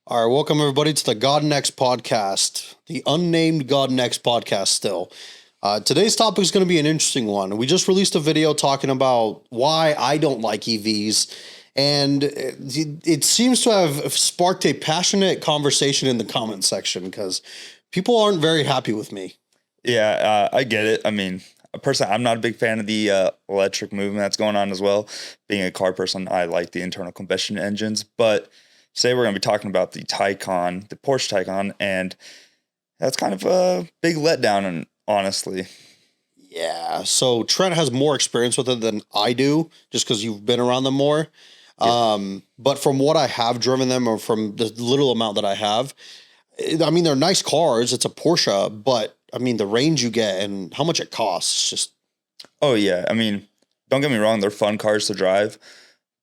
All right, welcome everybody to the God Next podcast, the unnamed God Next podcast still. Today's topic is going to be an interesting one. We just released a video talking about why I don't like EVs, and it seems to have sparked a passionate conversation in the comment section because people aren't very happy with me. Yeah, I get it. I mean, personally, I'm not a big fan of the electric movement that's going on as well. Being a car person, I like the internal combustion engines, but today we're going to be talking about the Taycan, the Porsche Taycan, and that's kind of a big letdown, and honestly. Yeah, so Trent has more experience with it than I do, just because you've been around them more. But from what I have driven them, or from the little amount that I have, I mean, they're nice cars. It's a Porsche, but I mean, the range you get and how much it costs, just Oh, yeah. I mean, don't get me wrong, they're fun cars to drive,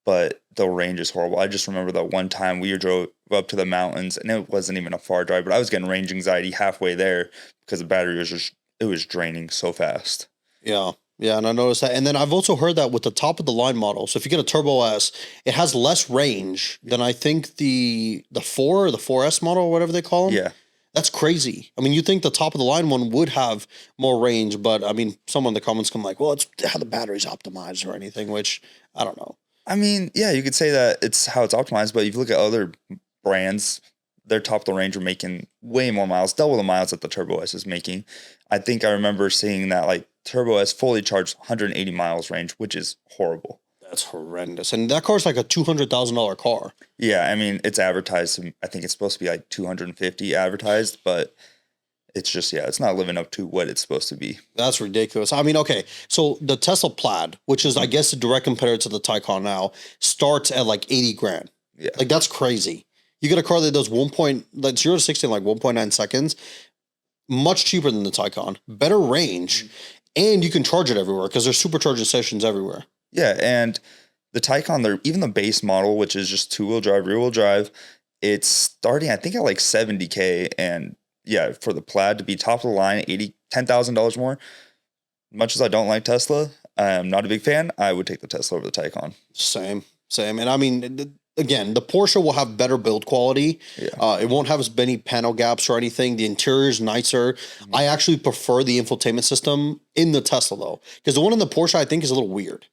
but the range is horrible. I just remember that one time we drove up to the mountains, and it wasn't even a far drive, but I was getting range anxiety halfway there because the battery was it was draining so fast. yeah. Yeah, and I noticed that. And then I've also heard that with the top of the line model. So if you get a Turbo S, it has less range than I think the 4 or the 4S model or whatever they call them. Yeah. That's crazy. I mean, you think the top of the line one would have more range, but I mean, someone in the comments come like, well, it's how the battery's optimized or anything, which I don't know. I mean, yeah, you could say that it's how it's optimized, but if you look at other brands, their top of the range are making way more miles, double the miles that the Turbo S is making. I think I remember seeing that like Turbo S fully charged 180 miles range, which is horrible. That's horrendous. And that car's like a $200,000 car. Yeah, I mean, it's advertised. I think it's supposed to be like 250 advertised, but it's just, yeah, it's not living up to what it's supposed to be. That's ridiculous. I mean, okay, so the Tesla Plaid, which is, I guess, a direct competitor to the Taycan now, starts at like 80 grand. Yeah. Like, that's crazy. You get a car that does 0 to 60 in like 1.9 seconds, much cheaper than the Taycan, better range, and you can charge it everywhere because there's supercharging stations everywhere. Yeah, and the Taycan, even the base model, which is just two-wheel drive, rear-wheel drive, it's starting, I think, at like $70K, and yeah, for the Plaid to be top of the line, $10,000 more. Much as I don't like Tesla, I'm not a big fan. I would take the Tesla over the Taycan. Same. And I mean, again, the Porsche will have better build quality. Yeah. It won't have as many panel gaps or anything. The interior is nicer. Mm-hmm. I actually prefer the infotainment system in the Tesla though, because the one in the Porsche I think is a little weird.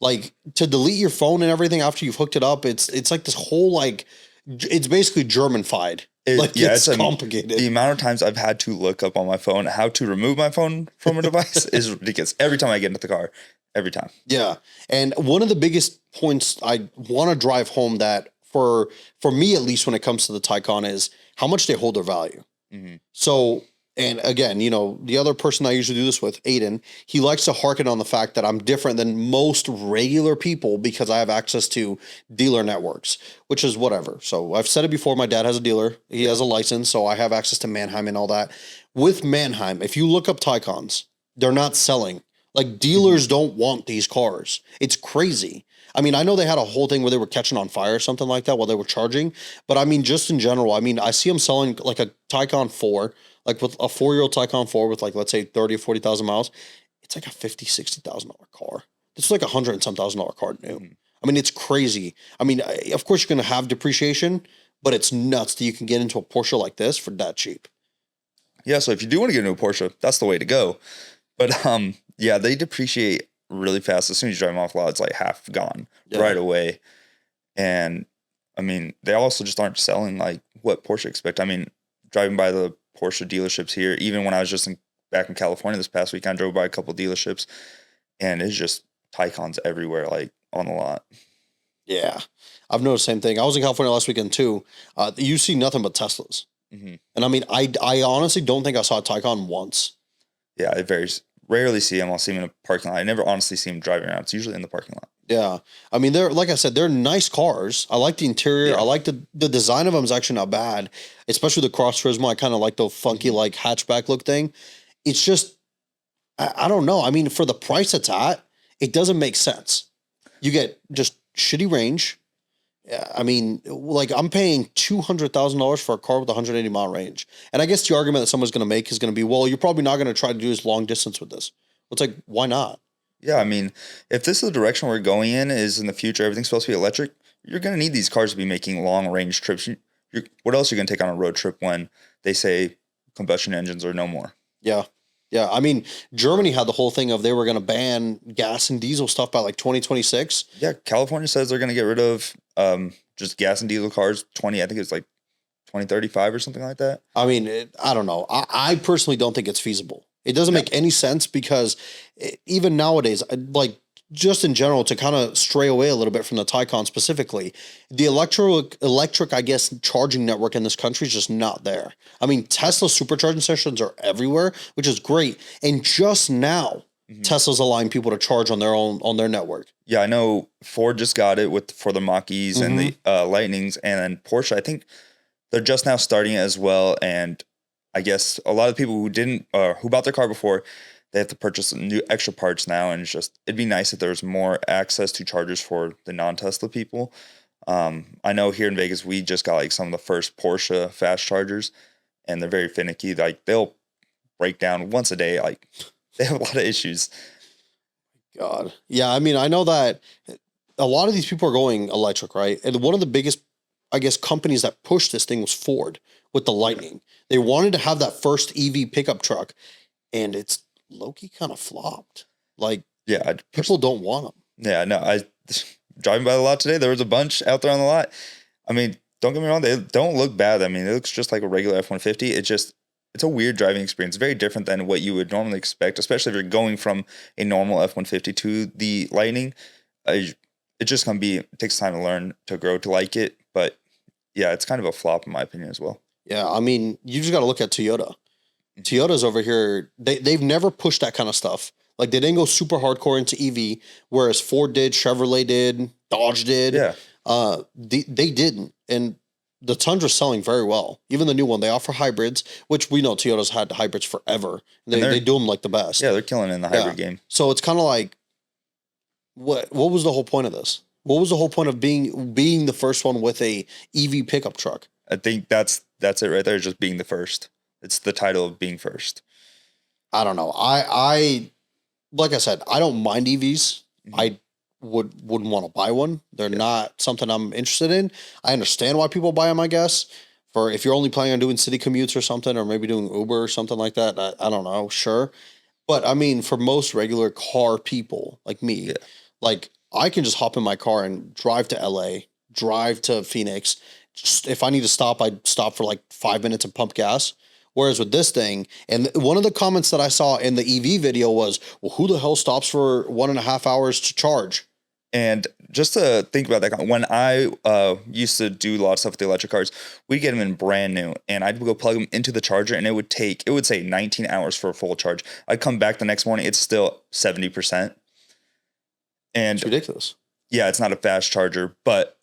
Like to delete your phone and everything after you've hooked it up, it's like this whole like it's basically German-fied. It's complicated. The amount of times I've had to look up on my phone how to remove my phone from a device is ridiculous. Every time I get into the car, every time. Yeah, and one of the biggest points I want to drive home that for me at least when it comes to the Taycan is how much they hold their value. Mm-hmm. So. And again, you know, the other person I usually do this with, Aiden, he likes to harken on the fact that I'm different than most regular people because I have access to dealer networks, which is whatever. So I've said it before, my dad has a dealer. He has a license, so I have access to Manheim and all that. With Manheim, if you look up Taycans, they're not selling. Like dealers don't want these cars. It's crazy. I mean, I know they had a whole thing where they were catching on fire or something like that while they were charging. But I mean, just in general, I mean, I see them selling like a Taycan 4, like with a 4-year-old Taycan 4 with like, let's say 30 or 40,000 miles. It's like a $50,000, $60,000 car. It's like $100 and some thousand car new. Mm-hmm. I mean, it's crazy. I mean, of course you're going to have depreciation, but it's nuts that you can get into a Porsche like this for that cheap. Yeah. So if you do want to get into a Porsche, that's the way to go. But yeah, they depreciate really fast. As soon as you drive them off the lot, it's like half gone right away. And I mean, they also just aren't selling like what Porsche expect. I mean, driving by the Porsche dealerships here, even when I was just back in California this past week, I drove by a couple dealerships and it's just Taycans everywhere, like on the lot. Yeah. I've noticed the same thing. I was in California last weekend too. You see nothing but Teslas. Mm-hmm. And I mean, I honestly don't think I saw a Taycan once. Yeah, it varies. Rarely see them. I'll see them in a parking lot. I never honestly see them driving around. It's usually in the parking lot. Yeah. I mean, they're, like I said, they're nice cars. I like the interior. Yeah. I like the design of them is actually not bad, especially the Cross Turismo. I kind of like the funky, like hatchback look thing. It's just, I don't know. I mean, for the price it's at, it doesn't make sense. You get just shitty range. I mean, like I'm paying $200,000 for a car with 180 mile range. And I guess the argument that someone's going to make is going to be, well, you're probably not going to try to do this long distance with this. Well, it's like, why not? Yeah. I mean, if this is the direction we're going in is in the future, everything's supposed to be electric, you're going to need these cars to be making long range trips. what else are you going to take on a road trip when they say combustion engines are no more? Yeah. Yeah. I mean, Germany had the whole thing of they were going to ban gas and diesel stuff by like 2026. Yeah. California says they're going to get rid of just gas and diesel cars. I think it's like 2035 or something like that. I mean, I don't know. I personally don't think it's feasible. It doesn't make any sense because even nowadays, like just in general, to kind of stray away a little bit from the Taycan specifically, the electric, I guess, charging network in this country is just not there. I mean, Tesla supercharging stations are everywhere, which is great. And just now, Tesla's allowing people to charge on their network. Yeah, I know Ford just got it for the Mach-E's and the Lightnings, and then Porsche, I think they're just now starting it as well. And I guess a lot of people who bought their car before, they have to purchase new extra parts now, and it'd be nice if there was more access to chargers for the non-Tesla people. I know here in Vegas, we just got like some of the first Porsche fast chargers, and they're very finicky. Like they'll break down once a day. Like they have a lot of issues. God. Yeah. I mean, I know that a lot of these people are going electric, right? And one of the biggest, I guess, companies that pushed this thing was Ford with the Lightning. They wanted to have that first EV pickup truck, and it's low-key kind of flopped. Like, yeah, people don't want them. Yeah, no, I driving by the lot today, there was a bunch out there on the lot. I mean, don't get me wrong, they don't look bad. I mean, it looks just like a regular F-150. It's a weird driving experience. Very different than what you would normally expect, especially if you're going from a normal F-150 to the Lightning. It just it takes time to learn, to grow, to like it. But yeah, it's kind of a flop in my opinion as well. Yeah, I mean, you just got to look at Toyota. Toyota's over here, they've never pushed that kind of stuff. Like, they didn't go super hardcore into EV, whereas Ford did, Chevrolet did, Dodge did. Yeah. They didn't. And the Tundra's selling very well. Even the new one, they offer hybrids, which we know Toyota's had hybrids forever. They do them like the best. Yeah, they're killing it in the hybrid game. So it's kind of like, what was the whole point of this? What was the whole point of being the first one with a EV pickup truck? I think that's it right there, just being the first. It's the title of being first. I don't know. I like I said, I don't mind EVs. I wouldn't want to buy one. They're not something I'm interested in. I understand why people buy them, I guess. For if you're only planning on doing city commutes or something, or maybe doing Uber or something like that, I don't know, sure. But I mean, for most regular car people like me, like I can just hop in my car and drive to LA, drive to Phoenix. Just, if I need to stop, I'd stop for like 5 minutes and pump gas. Whereas with this thing, and one of the comments that I saw in the EV video was, well, who the hell stops for 1.5 hours to charge? And just to think about that, when I used to do a lot of stuff with the electric cars, we'd get them in brand new, and I'd go plug them into the charger, and it would say 19 hours for a full charge. I'd come back the next morning, it's still 70%. And it's ridiculous. Yeah, it's not a fast charger, but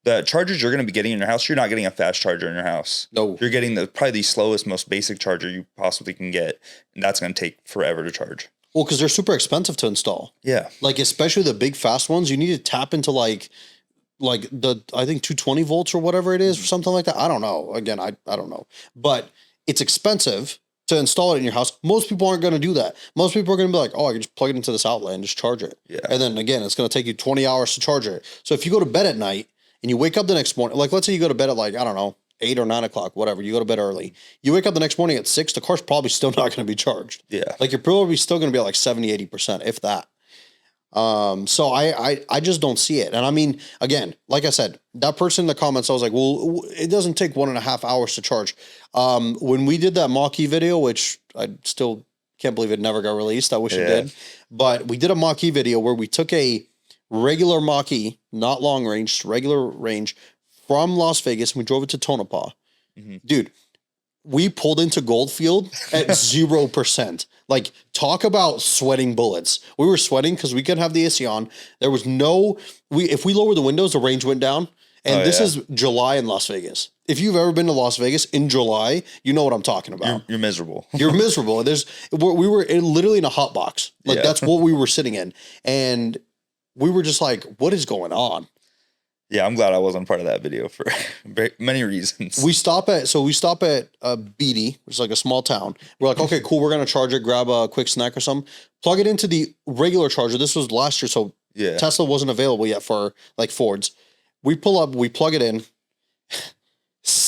the chargers you're going to be getting in your house, you're not getting a fast charger in your house. No. You're getting probably the slowest, most basic charger you possibly can get, and that's going to take forever to charge. Well, because they're super expensive to install. Yeah. Like, especially the big fast ones, you need to tap into like the, I think 220 volts or whatever it is or something like that. I don't know. Again, I don't know. But it's expensive to install it in your house. Most people aren't going to do that. Most people are going to be like, oh, I can just plug it into this outlet and just charge it. Yeah. And then again, it's going to take you 20 hours to charge it. So if you go to bed at night and you wake up the next morning, like let's say you go to bed at like, I don't know, 8 or 9 o'clock, whatever, you go to bed early. You wake up the next morning at 6, the car's probably still not going to be charged. Yeah. Like you're probably still going to be at like 70, 80%, if that. So I just don't see it. And I mean, again, like I said, that person in the comments, I was like, well, it doesn't take 1.5 hours to charge. When we did that Mach-E video, which I still can't believe it never got released. I wish it did. But we did a Mach-E video where we took a regular Mach-E, not long range, just regular range, from Las Vegas, and we drove it to Tonopah. Mm-hmm. Dude, we pulled into Goldfield at 0%. Like, talk about sweating bullets. We were sweating because we couldn't have the AC on. There was if we lowered the windows, the range went down. And this is July in Las Vegas. If you've ever been to Las Vegas in July, you know what I'm talking about. You're miserable. You're miserable. We were literally in a hot box. Like, that's what we were sitting in. And we were just like, what is going on? Yeah, I'm glad I wasn't part of that video for many reasons. We stop at Beatty, which is like a small town. We're like, okay, cool. We're going to charge it, grab a quick snack or something, plug it into the regular charger. This was last year, so Tesla wasn't available yet for like Fords. We pull up, we plug it in.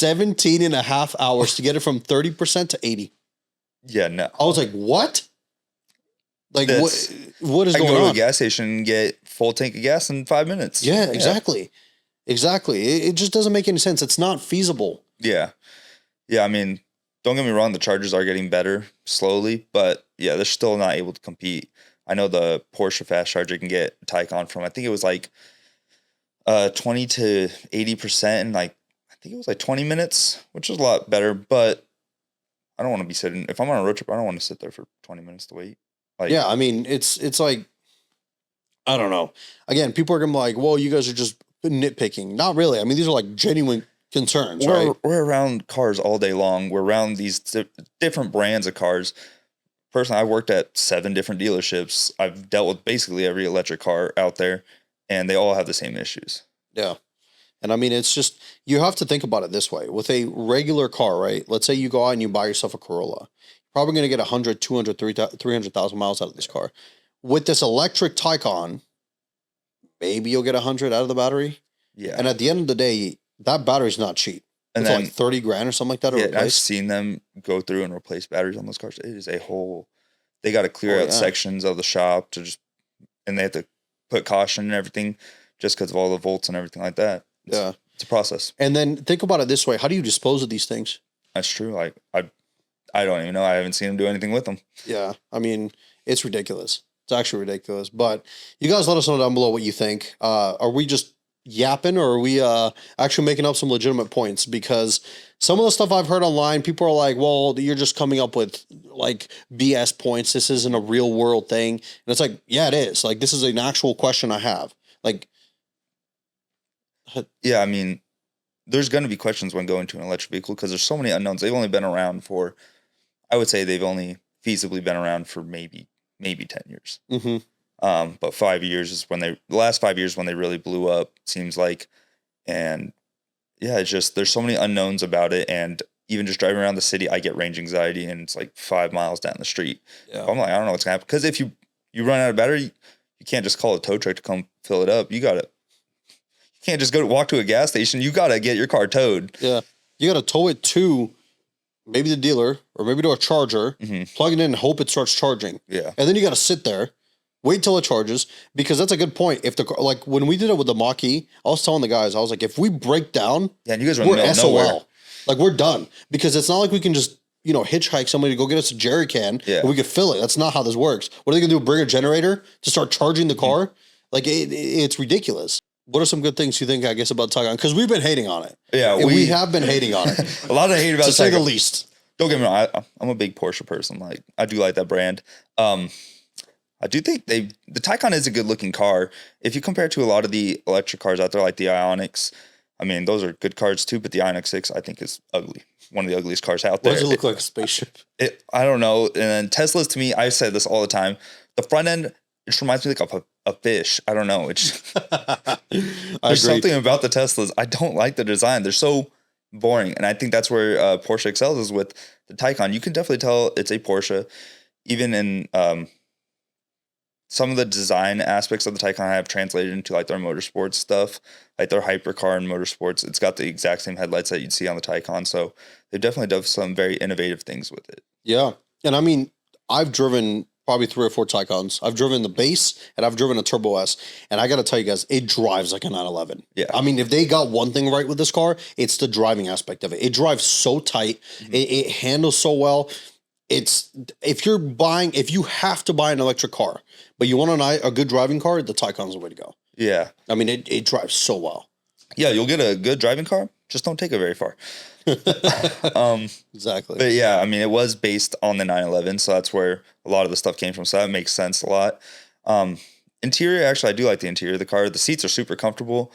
17 and a half hours to get it from 30% to 80. Yeah, no. I was like, what? Like, what is I can going go to on? a gas station and get full tank of gas in 5 minutes. Yeah, exactly. Exactly. It just doesn't make any sense. It's not feasible. Yeah. Yeah, I mean, don't get me wrong, the Chargers are getting better slowly, but yeah, they're still not able to compete. I know the Porsche fast charger can get Taycan from, I think it was like 20 to 80% in like, I think it was like 20 minutes, which is a lot better, but I don't want to be sitting, if I'm on a road trip, I don't want to sit there for 20 minutes to wait. Like, Yeah, I mean, it's like, I don't know. Again, people are gonna be like, well, you guys are just nitpicking. Not really. I mean, these are like genuine concerns, right? We're around cars all day long. We're around these different brands of cars. Personally, I worked at 7 different dealerships. I've dealt with basically every electric car out there, and they all have the same issues. Yeah. And I mean, it's just, you have to think about it this way. With a regular car, right? Let's say you go out and you buy yourself a Corolla. You're probably going to get 100, 200, 300,000 miles out of this car. With this electric Taycan, maybe you'll get 100 out of the battery. Yeah. And at the end of the day, that battery's not cheap. And it's then, like 30 grand or something like that. Yeah, I've seen them go through and replace batteries on those cars. It is a whole, they got to clear out sections of the shop to just, and they have to put caution and everything just because of all the volts and everything like that. It's a process. And then think about it this way. How do you dispose of these things? That's true. Like I don't even know. I haven't seen them do anything with them. Yeah. I mean, it's ridiculous. It's actually ridiculous. But you guys let us know down below what you think. Are we just yapping, or are we actually making up some legitimate points? Because some of the stuff I've heard online, people are like, well, you're just coming up with like BS points. This isn't a real world thing. And it's like, yeah, it is. Like, this is an actual question I have. Like, yeah, I mean, there's going to be questions when going to an electric vehicle because there's so many unknowns. They've only been around for, I would say they've only feasibly been around for maybe 10 years. Mm-hmm. But 5 years is when the last 5 years when they really blew up, seems like. And yeah, it's just, there's so many unknowns about it. And even just driving around the city, I get range anxiety, and it's like 5 miles down the street. Yeah. I'm like, I don't know what's going to happen. Because if you run out of battery, you can't just call a tow truck to come fill it up. You can't just walk to a gas station. You got to get your car towed. Yeah. You got to tow it to maybe the dealer or maybe to a charger, plug it in and hope it starts charging. Yeah. And then you got to sit there, wait till it charges, because that's a good point. If like when we did it with the Mach-E, I was telling the guys, I was like, if we break down, yeah, and you guys are in the middle of nowhere. Like, we're done, because it's not like we can just, hitchhike somebody to go get us a jerry can and we could fill it. That's not how this works. What are they going to do? Bring a generator to start charging the car? Like, it's ridiculous. What are some good things you think, I guess, about Taycan? Because we've been hating on it. Yeah, we have been hating on it. A lot of hate about to say the least. Don't get me wrong. I'm a big Porsche person. Like, I do like that brand. I do think the Taycan is a good looking car. If you compare it to a lot of the electric cars out there, like the Ioniqs, I mean, those are good cars too. But the Ioniq 6, I think, is ugly. One of the ugliest cars out there. Why does it look like a spaceship? I don't know. And then Teslas, to me, I said this all the time. The front end, it just reminds me like of a fish. I don't know. It's there's something about the Teslas. I don't like the design. They're so boring. And I think that's where Porsche excels, is with the Taycan. You can definitely tell it's a Porsche, even in some of the design aspects of the Taycan have translated into like their motorsports stuff, like their hypercar and motorsports. It's got the exact same headlights that you'd see on the Taycan. So they've definitely done some very innovative things with it. Yeah. And I mean, I've driven probably 3 or 4 Taycans. I've driven the base and I've driven a Turbo S. And I got to tell you guys, it drives like a 911. Yeah. I mean, if they got one thing right with this car, it's the driving aspect of it. It drives so tight. It handles so well. If you have to buy an electric car, but you want a good driving car, the Taycan's the way to go. Yeah. I mean, it drives so well. Yeah, you'll get a good driving car. Just don't take it very far. Exactly. But yeah, I mean, it was based on the 911, so that's where a lot of the stuff came from. So that makes sense a lot. Interior, actually, I do like the interior of the car. The seats are super comfortable.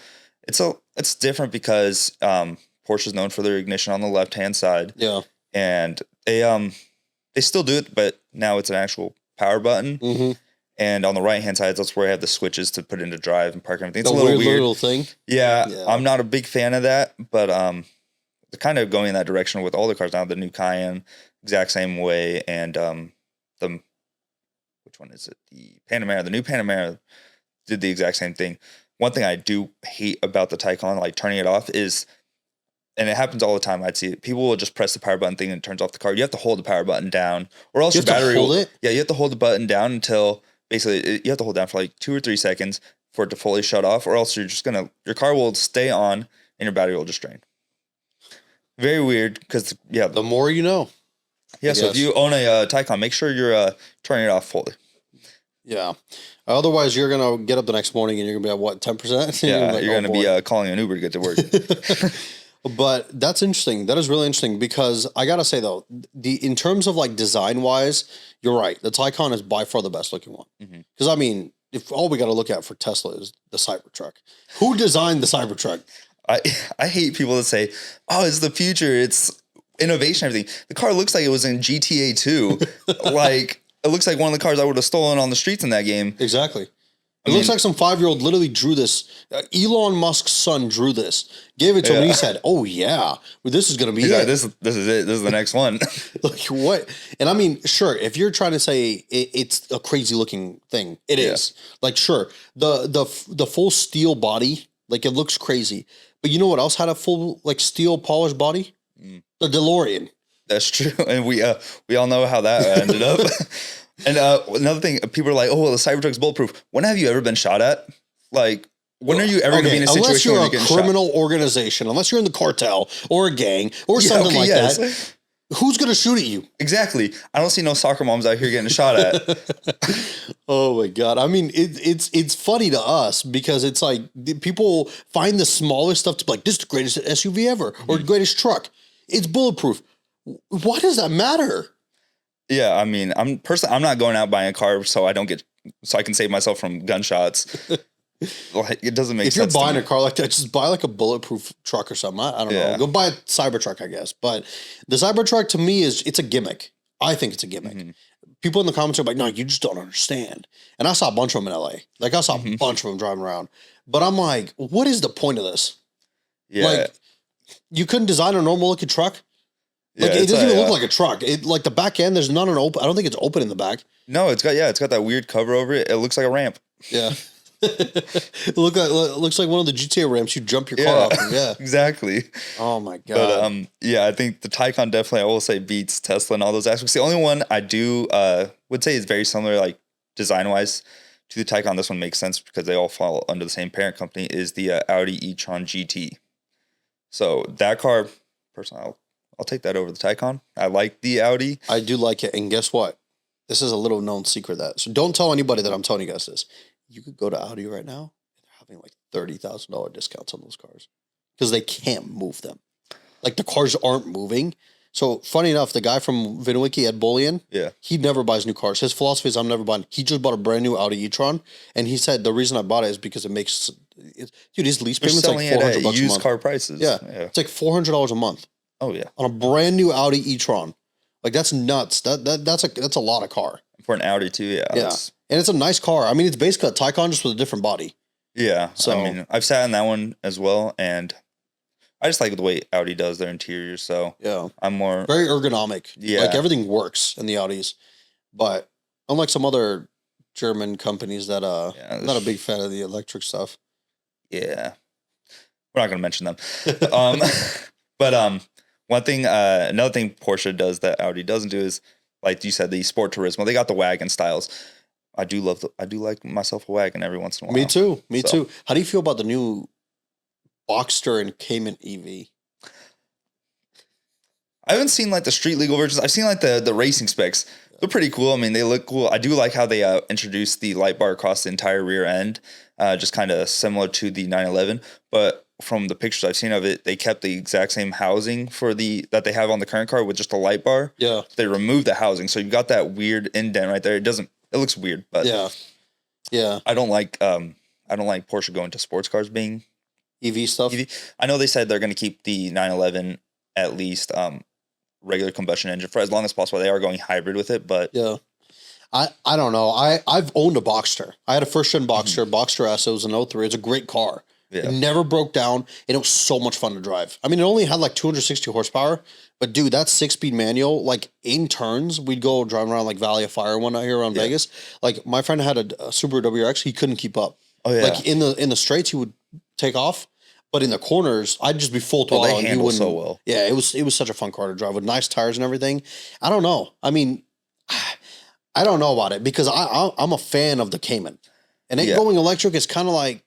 It's different because Porsche is known for their ignition on the left-hand side. Yeah. And they still do it, but now it's an actual power button. Mm-hmm. And on the right-hand side, that's where I have the switches to put into drive and park and everything. It's a little weird. Little thing. Yeah, I'm not a big fan of that, but they're kind of going in that direction with all the cars now. The new Cayenne, exact same way, and which one is it? The Panamera. The new Panamera did the exact same thing. One thing I do hate about the Taycan, like turning it off, is and it happens all the time. I'd see it. People will just press the power button thing and it turns off the car. You have to hold the power button down, or else You your have to battery hold will, it? Yeah, you have to hold the button down until basically you have to hold down for like 2 or 3 seconds for it to fully shut off, or else your car will stay on and your battery will just drain. Very weird because The more you know. Yeah, so if you own a Taycan, make sure you're turning it off fully. Yeah. Otherwise, you're going to get up the next morning and you're going to be at what, 10%? Yeah, you're going to be calling an Uber to get to work. But that's interesting. That is really interesting because I got to say, though, in terms of like design wise, you're right. The Taycan is by far the best looking one. Because, I mean, if all we got to look at for Tesla is the Cybertruck. Who designed the Cybertruck? I hate people that say, oh, it's the future. It's innovation, everything. The car looks like it was in GTA 2. Like, it looks like one of the cars I would have stolen on the streets in that game. Exactly. It looks like some 5-year-old literally drew this. Elon Musk's son drew this, gave it to him, and he said, "Oh yeah, well, this is going to be it. Like, this is it. This is the next one." Like what? And I mean, sure, if you're trying to say it's a crazy looking thing, it is. Like, sure, the full steel body, like it looks crazy. But you know what else had a full like steel polished body? The DeLorean. That's true, and we all know how that ended up. And another thing, people are like, "Oh, well, the Cybertruck's bulletproof." When have you ever been shot at? Like, when are you ever going to be in a situation where you're getting shot? Unless you're a criminal organization, unless you're in the cartel or a gang or something like that, who's going to shoot at you? Exactly. I don't see no soccer moms out here getting shot at. Oh my God. I mean, it's funny to us because it's like people find the smallest stuff to be like, this is the greatest SUV ever or the greatest truck. It's bulletproof. Why does that matter? Yeah, I mean, I'm not going out buying a car so I can save myself from gunshots. Like, it doesn't make sense. If you're buying a car like that, just buy like a bulletproof truck or something. I don't know. Go buy a Cybertruck, I guess. But the Cybertruck to me it's a gimmick. I think it's a gimmick. People in the comments are like, no, you just don't understand. And I saw a bunch of them in LA. Like I saw a bunch of them driving around. But I'm like, what is the point of this? Yeah. Like, you couldn't design a normal looking truck? Like it doesn't even look like a truck. It like the back end. There's not an open. I don't think it's open in the back. No, it's got that weird cover over it. It looks like a ramp. Yeah, it looks like one of the GTA ramps. You jump your car off. Yeah, exactly. Oh my God. But I think the Taycan definitely, I will say, beats Tesla in all those aspects. The only one I do would say is very similar, like design wise, to the Taycan. This one makes sense because they all fall under the same parent company. Is the Audi e-tron GT. So that car, personally, I'll take that over the Taycan. I like the Audi. I do like it. And guess what? This is a little known secret so don't tell anybody that I'm telling you guys this. You could go to Audi right now and they're having like $30,000 discounts on those cars because they can't move them. Like the cars aren't moving. So funny enough, the guy from VinWiki, Ed Bullion, he never buys new cars. His philosophy is I'm never buying. He just bought a brand new Audi e-tron. And he said the reason I bought it is because it makes, dude, his lease payment's like $400 a month. Used car prices. Yeah. It's like $400 a month. Oh yeah, on a brand new Audi e-tron, like that's nuts. That's a lot of car for an Audi too. Yeah, and it's a nice car. I mean, it's basically a Taycan just with a different body. Yeah, so I mean, I've sat in that one as well, and I just like the way Audi does their interior. So I'm more very ergonomic. Yeah, like everything works in the Audis, but unlike some other German companies that I'm not a big fan of the electric stuff. Yeah, we're not going to mention them, but another thing Porsche does that Audi doesn't do is, like you said, the Sport Turismo. They got the wagon styles. I do like myself a wagon every once in a while. Me too. How do you feel about the new Boxster and Cayman EV? I haven't seen like the street legal versions. I've seen like the racing specs. They're pretty cool. I mean, they look cool. I do like how they introduced the light bar across the entire rear end, just kind of similar to the 911. But from the pictures I've seen of it, they kept the exact same housing that they have on the current car with just a light bar. Yeah. They removed the housing, so you've got that weird indent right there. It looks weird, but yeah. I don't like Porsche going to sports cars being EV stuff. I know they said they're going to keep the 911 at least regular combustion engine for as long as possible. They are going hybrid with it, but I don't know. I've owned a Boxster. I had a first gen Boxster, Boxster S. It was an 03. It's a great car. Yeah. It never broke down, and it was so much fun to drive. I mean, it only had like 260 horsepower, but dude, that 6-speed manual, like in turns, we'd go driving around like Valley of Fire one out here around Vegas. Like my friend had a Subaru WRX, he couldn't keep up. Oh yeah. Like in the straights, he would take off. but in the corners, I'd just be full Well, throttle. they and handle so well. Yeah, it was such a fun car to drive with nice tires and everything. I don't know. I mean, I don't know about it because I'm a fan of the Cayman, and it going electric is kind of like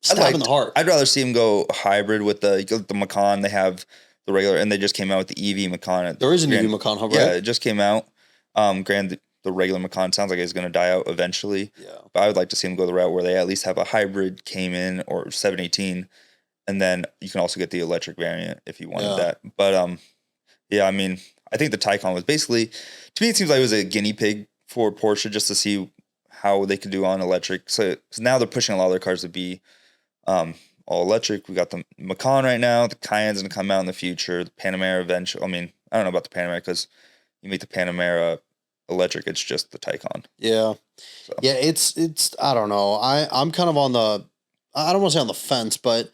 stabbing the heart. I'd rather see them go hybrid with the Macan. They have the regular, and they just came out with the EV Macan. There is an EV Macan, right? Yeah, it just came out. The regular Macan sounds like it's going to die out eventually. Yeah, but I would like to see them go the route where they at least have a hybrid Cayman or 718, and then you can also get the electric variant if you wanted that. But yeah, I mean, I think the Taycan was basically, to me, it seems like it was a guinea pig for Porsche just to see how they could do on electric. So now they're pushing a lot of their cars to be all electric. We got the Macan right now. The Cayenne's going to come out in the future. The Panamera eventually. I mean, I don't know about the Panamera because you make the Panamera electric. It's just the Taycan. Yeah. So. Yeah, it's I don't know. I'm kind of on the, I don't want to say on the fence, but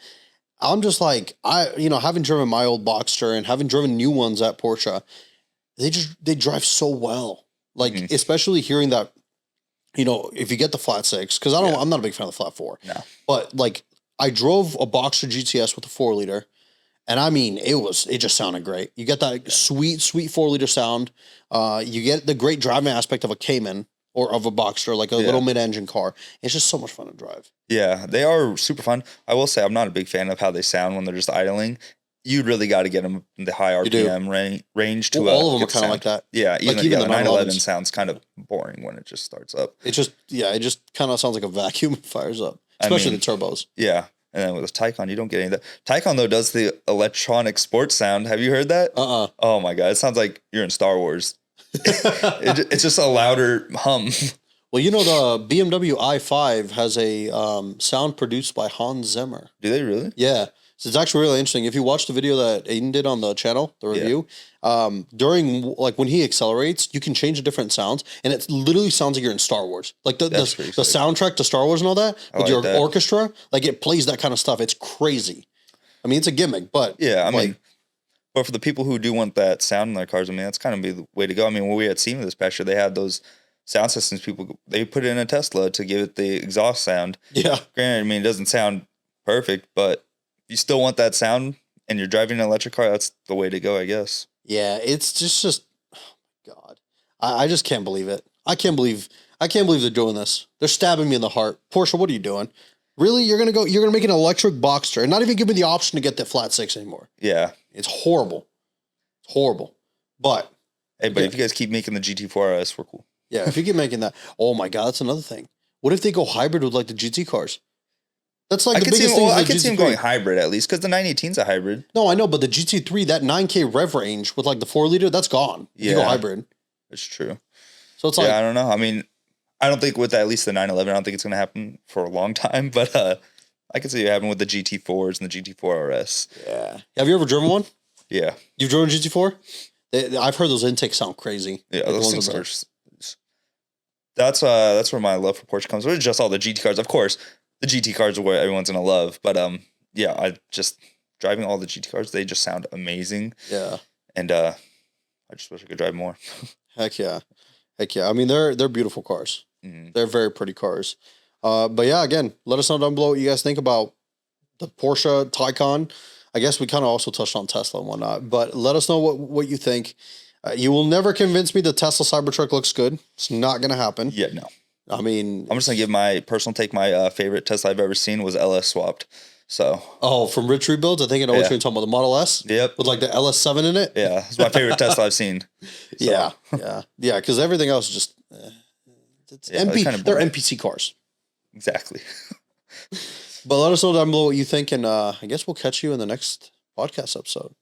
I'm just like, having driven my old Boxster and having driven new ones at Porsche, they drive so well. Like, especially hearing that, if you get the flat 6, because I'm not a big fan of the flat 4. No. But like, I drove a Boxster GTS with a 4-liter, and I mean, it just sounded great. You get that sweet 4-liter sound. You get the great driving aspect of a Cayman or of a Boxster, like a little mid-engine car. It's just so much fun to drive. Yeah, they are super fun. I will say I'm not a big fan of how they sound when they're just idling. You really got to get them in the high RPM range to all of them are kind of like that. Yeah, even the 911 sounds kind of boring when it just starts up. It just kind of sounds like a vacuum and fires up, especially the turbos. Yeah, and then with the Taycan, you don't get any of that. Taycan though does the electronic sports sound. Have you heard that? Oh my god, it sounds like you're in Star Wars. It's just a louder hum. Well, the BMW i5 has a sound produced by Hans Zimmer. Do they really? Yeah. So it's actually really interesting. If you watch the video that Aiden did on the channel, the review, during when he accelerates, you can change the different sounds, and it literally sounds like you're in Star Wars. Like the soundtrack to Star Wars and all that with your orchestra, like it plays that kind of stuff. It's crazy. I mean, it's a gimmick, but I mean, but for the people who do want that sound in their cars, I mean, that's kind of be the way to go. I mean, when we had SEMA this past year, they had those sound systems. They put it in a Tesla to give it the exhaust sound. Yeah. Granted, I mean, it doesn't sound perfect, but you still want that sound and you're driving an electric car, that's the way to go, I guess. Yeah, it's just oh my God. I just can't believe it. I can't believe they're doing this. They're stabbing me in the heart. Porsche, what are you doing? Really? You're gonna make an electric Boxster and not even give me the option to get the flat 6 anymore. Yeah. It's horrible. It's horrible. But if you guys keep making the GT4 RS, we're cool. Yeah, if you keep making that. Oh my God, that's another thing. What if they go hybrid with like the GT cars? That's like the biggest thing. I could see them going hybrid at least because the 918's a hybrid. No, I know, but the GT3, that 9K rev range with like the 4-liter, that's gone. Yeah, you go hybrid. It's true. So it's like, I don't know. I mean, I don't think with at least the 911, I don't think it's going to happen for a long time. But I could see it happen with the GT4s and the GT4 RS. Yeah. Have you ever driven one? Yeah. You've driven a GT4? I've heard those intakes sound crazy. Yeah, like those things are. That's where my love for Porsche comes. It's just all the GT cars, of course. The GT cars are what everyone's gonna love, but I just driving all the GT cars. They just sound amazing. Yeah, and I just wish I could drive more. Heck yeah. I mean, they're beautiful cars. Mm-hmm. They're very pretty cars. But yeah, again, let us know down below what you guys think about the Porsche Taycan. I guess we kind of also touched on Tesla and whatnot, but let us know what you think. You will never convince me the Tesla Cybertruck looks good. It's not gonna happen. Yeah, no. I mean, I'm just gonna give my personal take. My favorite Tesla I've ever seen was LS swapped. So, from Rich Rebuilds, I think I know what you're talking about. The Model S, yep, with like the LS7 in it. Yeah, it's my favorite Tesla I've seen. So. Yeah. Because everything else is just it's they're NPC cars. Exactly. But let us know down below what you think, and I guess we'll catch you in the next podcast episode.